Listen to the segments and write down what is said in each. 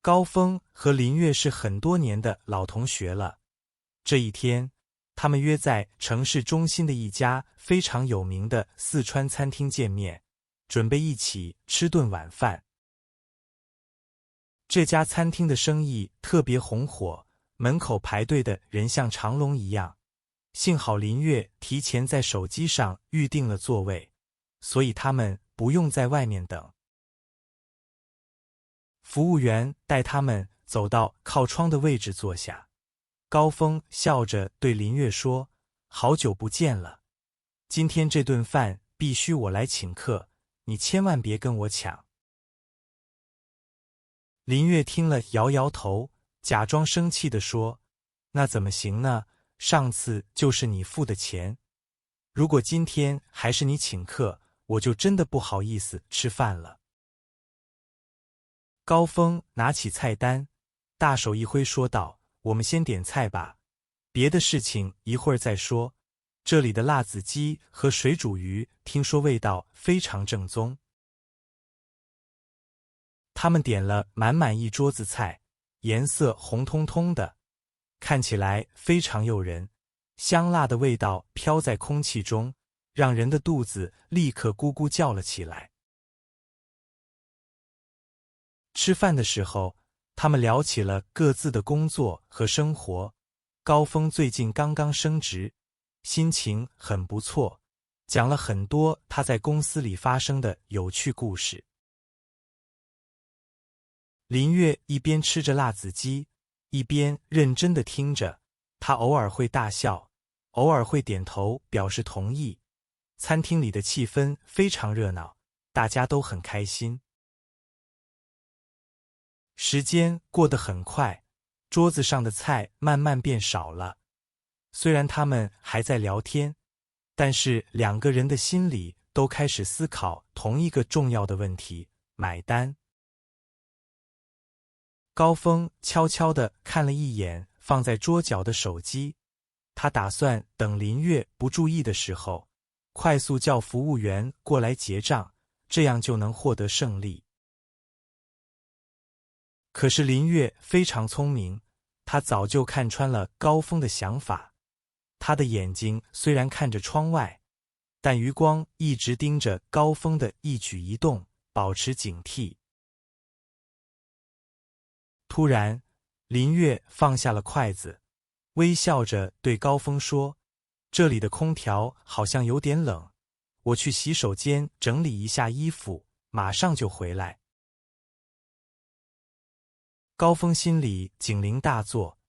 高峰和林月是很多年的老同学了。这一天，他们约在城市中心的一家非常有名的四川餐厅见面，准备一起吃顿晚饭。这家餐厅的生意特别红火，门口排队的人像长龙一样。幸好林月提前在手机上预定了座位，所以他们不用在外面等。服务员带他们走到靠窗的位置坐下。高峰笑着对林月说：“好久不见了，今天这顿饭必须我来请客，你千万别跟我抢。”林月听了摇摇头，假装生气地说：“那怎么行呢？上次就是你付的钱，如果今天还是你请客，我就真的不好意思吃饭了。”高峰拿起菜单，大手一挥说道：“我们先点菜吧，别的事情一会儿再说。这里的辣子鸡和水煮鱼听说味道非常正宗。”他们点了满满一桌子菜，颜色红彤彤的，看起来非常诱人，香辣的味道飘在空气中，让人的肚子立刻咕咕叫了起来。吃饭的时候，他们聊起了各自的工作和生活。高峰最近刚刚升职，心情很不错，讲了很多他在公司里发生的有趣故事。林月一边吃着辣子鸡，一边认真地听着，他偶尔会大笑，偶尔会点头表示同意。餐厅里的气氛非常热闹，大家都很开心。时间过得很快，桌子上的菜慢慢变少了。虽然他们还在聊天，但是两个人的心里都开始思考同一个重要的问题：买单。高峰悄悄地看了一眼放在桌角的手机，他打算等林月不注意的时候，快速叫服务员过来结账，这样就能获得胜利。可是林月非常聪明，他早就看穿了高峰的想法。他的眼睛虽然看着窗外，但余光一直盯着高峰的一举一动，保持警惕。突然，林月放下了筷子，微笑着对高峰说：“这里的空调好像有点冷，我去洗手间整理一下衣服，马上就回来。”高峰心里警铃大作，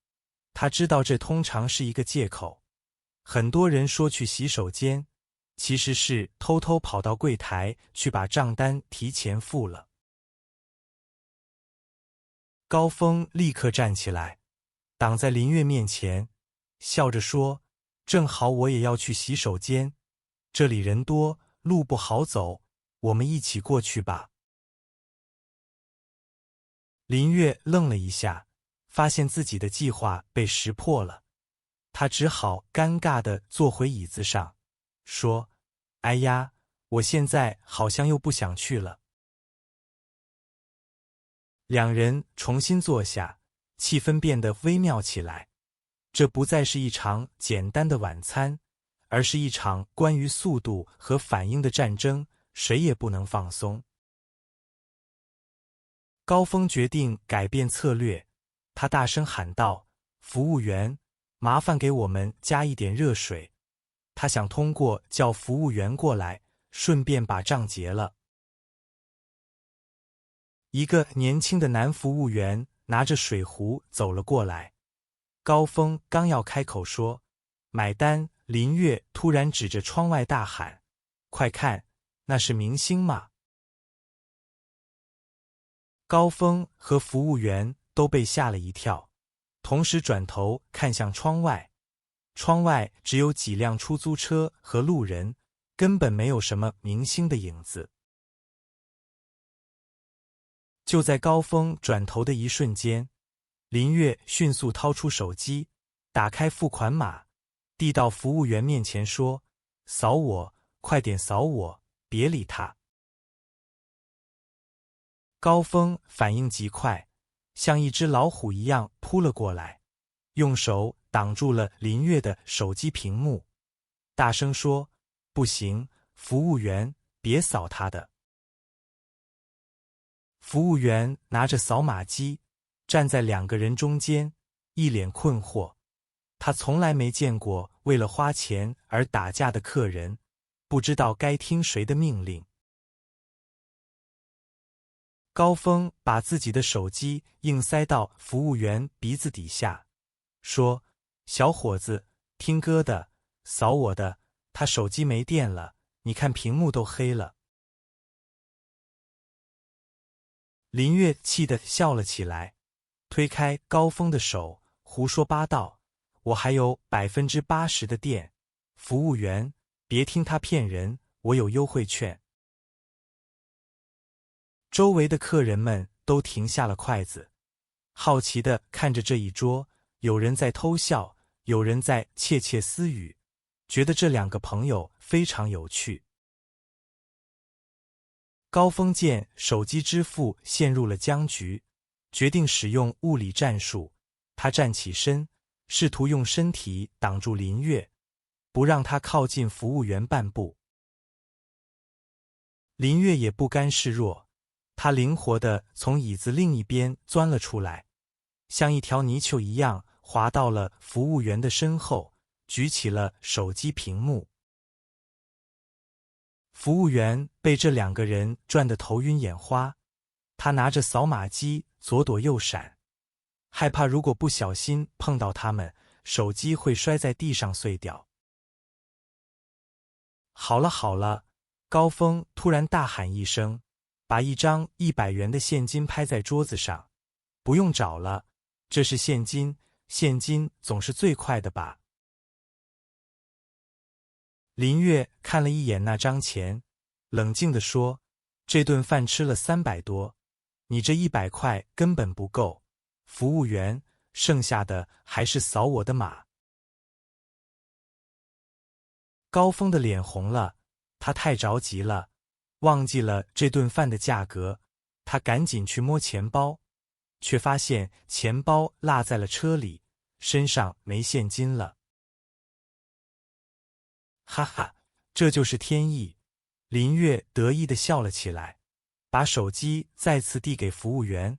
他知道这通常是一个借口。很多人说去洗手间，其实是偷偷跑到柜台去把账单提前付了。高峰立刻站起来，挡在林月面前，笑着说：“正好我也要去洗手间，这里人多，路不好走，我们一起过去吧。”林月愣了一下，发现自己的计划被识破了，他只好尴尬地坐回椅子上，说：“哎呀，我现在好像又不想去了。”两人重新坐下，气氛变得微妙起来。这不再是一场简单的晚餐，而是一场关于速度和反应的战争，谁也不能放松。高峰决定改变策略，他大声喊道：“服务员，麻烦给我们加一点热水。”他想通过叫服务员过来，顺便把账结了。一个年轻的男服务员拿着水壶走了过来。高峰刚要开口说买单，林月突然指着窗外大喊：“快看，那是明星嘛！”高峰和服务员都被吓了一跳，同时转头看向窗外。窗外只有几辆出租车和路人，根本没有什么明星的影子。就在高峰转头的一瞬间，林月迅速掏出手机，打开付款码，递到服务员面前说：“扫我，快点扫我，别理他。”高峰反应极快，像一只老虎一样扑了过来，用手挡住了林月的手机屏幕，大声说：“不行，服务员，别扫他的。”服务员拿着扫码机，站在两个人中间，一脸困惑。他从来没见过为了花钱而打架的客人，不知道该听谁的命令。高峰把自己的手机硬塞到服务员鼻子底下，说：“小伙子，听歌的，扫我的，他手机没电了，你看屏幕都黑了。”林月气得笑了起来，推开高峰的手，胡说八道：“我还有80%的电，服务员，别听他骗人，我有优惠券。”周围的客人们都停下了筷子，好奇地看着这一桌，有人在偷笑，有人在窃窃私语，觉得这两个朋友非常有趣。高峰见手机支付陷入了僵局，决定使用物理战术。他站起身，试图用身体挡住林月，不让他靠近服务员半步。林月也不甘示弱，他灵活地从椅子另一边钻了出来，像一条泥鳅一样滑到了服务员的身后，举起了手机屏幕。服务员被这两个人转得头晕眼花，他拿着扫码机左躲右闪，害怕如果不小心碰到他们，手机会摔在地上碎掉。好了好了，高峰突然大喊一声，把一张100元的现金拍在桌子上。不用找了，这是现金，现金总是最快的吧。林月看了一眼那张钱，冷静地说：“这顿饭吃了300多，你这100块根本不够。服务员，剩下的还是扫我的码。”高峰的脸红了，他太着急了，忘记了这顿饭的价格。他赶紧去摸钱包，却发现钱包落在了车里，身上没现金了。哈哈，这就是天意！林月得意地笑了起来，把手机再次递给服务员：“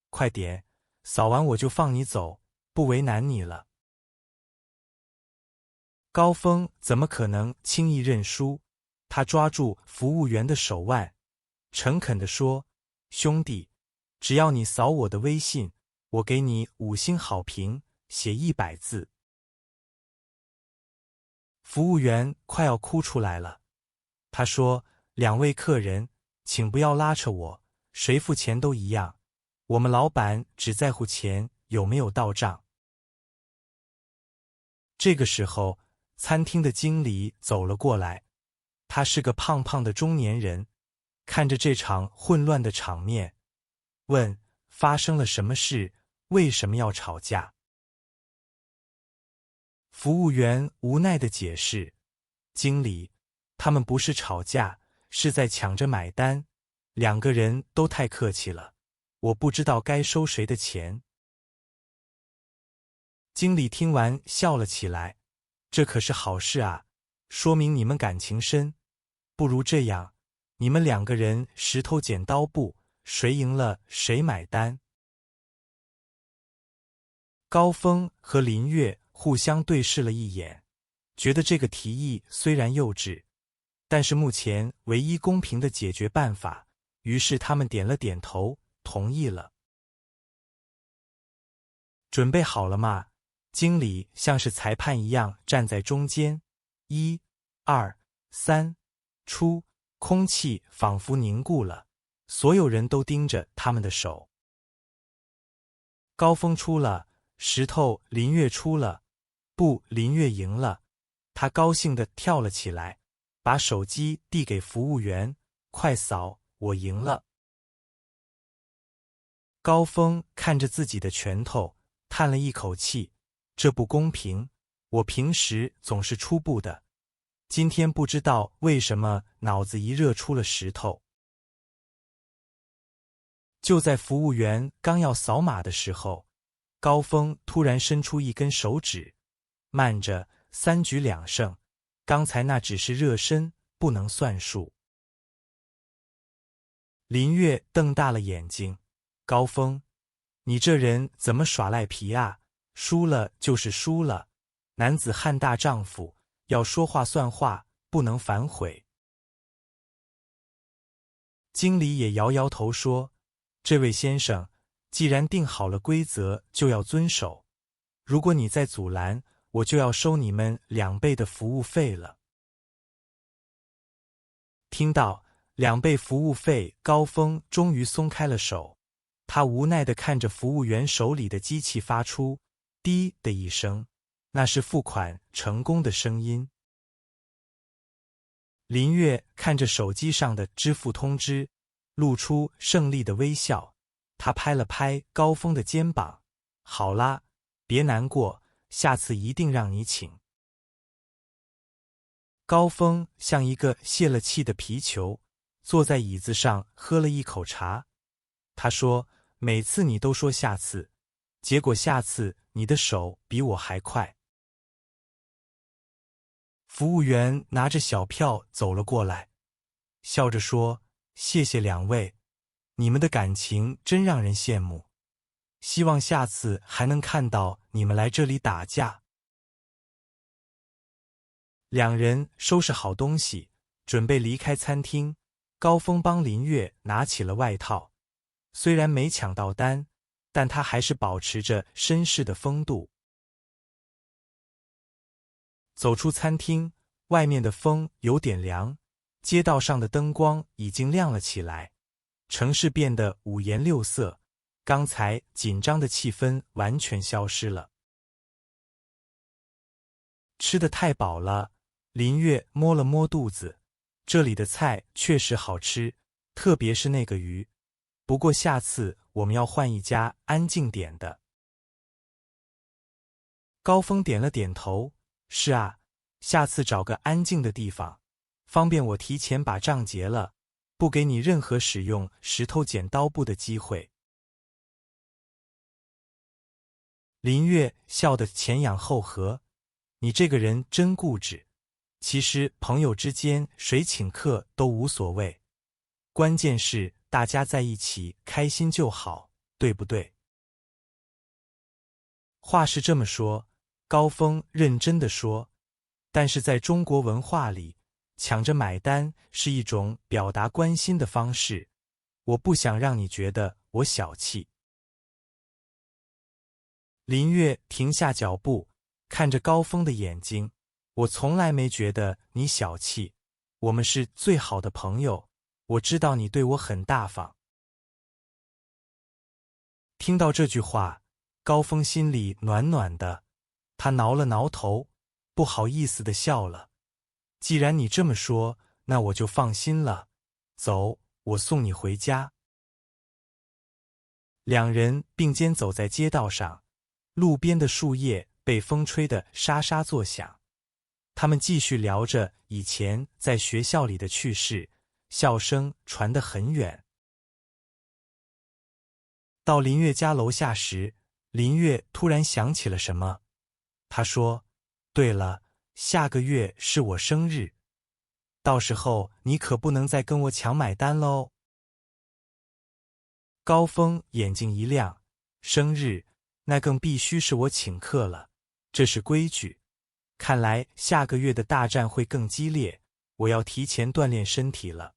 快点，扫完我就放你走，不为难你了。”高峰怎么可能轻易认输？他抓住服务员的手腕，诚恳地说：“兄弟，只要你扫我的微信，我给你5星好评，写100字。”服务员快要哭出来了，他说：“两位客人，请不要拉扯我，谁付钱都一样，我们老板只在乎钱有没有到账。”这个时候，餐厅的经理走了过来，他是个胖胖的中年人，看着这场混乱的场面，问：“发生了什么事？为什么要吵架？”服务员无奈地解释：“经理，他们不是吵架，是在抢着买单，两个人都太客气了，我不知道该收谁的钱。”经理听完笑了起来：“这可是好事啊，说明你们感情深。不如这样，你们两个人石头剪刀布，谁赢了谁买单。”高峰和林月互相对视了一眼，觉得这个提议虽然幼稚，但是目前唯一公平的解决办法，于是他们点了点头，同意了。准备好了吗？经理像是裁判一样站在中间，1、2、3，出！空气仿佛凝固了，所有人都盯着他们的手。高峰出了，石头林月出了，不，林月赢了。他高兴地跳了起来，把手机递给服务员：“快扫，我赢了。”高峰看着自己的拳头，叹了一口气：“这不公平，我平时总是出布的，今天不知道为什么脑子一热出了石头。”就在服务员刚要扫码的时候，高峰突然伸出一根手指，慢着，3局2胜，刚才那只是热身，不能算数。林月瞪大了眼睛，高峰，你这人怎么耍赖皮啊？输了就是输了，男子汉大丈夫，要说话算话，不能反悔。经理也摇摇头说，这位先生，既然定好了规则，就要遵守。如果你再阻拦，我就要收你们2倍的服务费了。听到2倍服务费，高峰终于松开了手，他无奈地看着服务员手里的机器发出“滴”的一声，那是付款成功的声音。林月看着手机上的支付通知，露出胜利的微笑，他拍了拍高峰的肩膀，好啦，别难过，下次一定让你请。高峰像一个泄了气的皮球，坐在椅子上喝了一口茶。他说，每次你都说下次，结果下次你的手比我还快。服务员拿着小票走了过来，笑着说，谢谢2位，你们的感情真让人羡慕，希望下次还能看到你们来这里打架。2人收拾好东西，准备离开餐厅。高峰帮林月拿起了外套，虽然没抢到单，但他还是保持着绅士的风度。走出餐厅，外面的风有点凉，街道上的灯光已经亮了起来，城市变得五颜六色，刚才紧张的气氛完全消失了。吃得太饱了，林月摸了摸肚子，这里的菜确实好吃，特别是那个鱼。不过下次我们要换一家安静点的。高峰点了点头，是啊，下次找个安静的地方，方便我提前把账结了，不给你任何使用石头剪刀布的机会。林月笑得前仰后合，你这个人真固执。其实朋友之间谁请客都无所谓，关键是大家在一起开心就好，对不对？话是这么说，高峰认真地说，但是在中国文化里，抢着买单是一种表达关心的方式，我不想让你觉得我小气。林月停下脚步，看着高峰的眼睛，我从来没觉得你小气，我们是最好的朋友，我知道你对我很大方。听到这句话，高峰心里暖暖的，他挠了挠头，不好意思地笑了。既然你这么说，那我就放心了。走，我送你回家。2人并肩走在街道上，路边的树叶被风吹得沙沙作响。他们继续聊着以前在学校里的趣事，笑声传得很远。到林月家楼下时，林月突然想起了什么，她说，对了，下个月是我生日，到时候你可不能再跟我抢买单喽。高峰眼睛一亮，生日，那更必须是我请客了，这是规矩。看来下个月的大战会更激烈，我要提前锻炼身体了。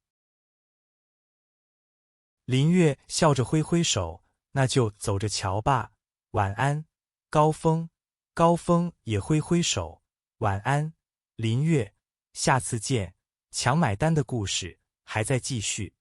林月笑着挥挥手，那就走着瞧吧，晚安，高峰。高峰也挥挥手，晚安，林月，下次见。抢买单的故事还在继续。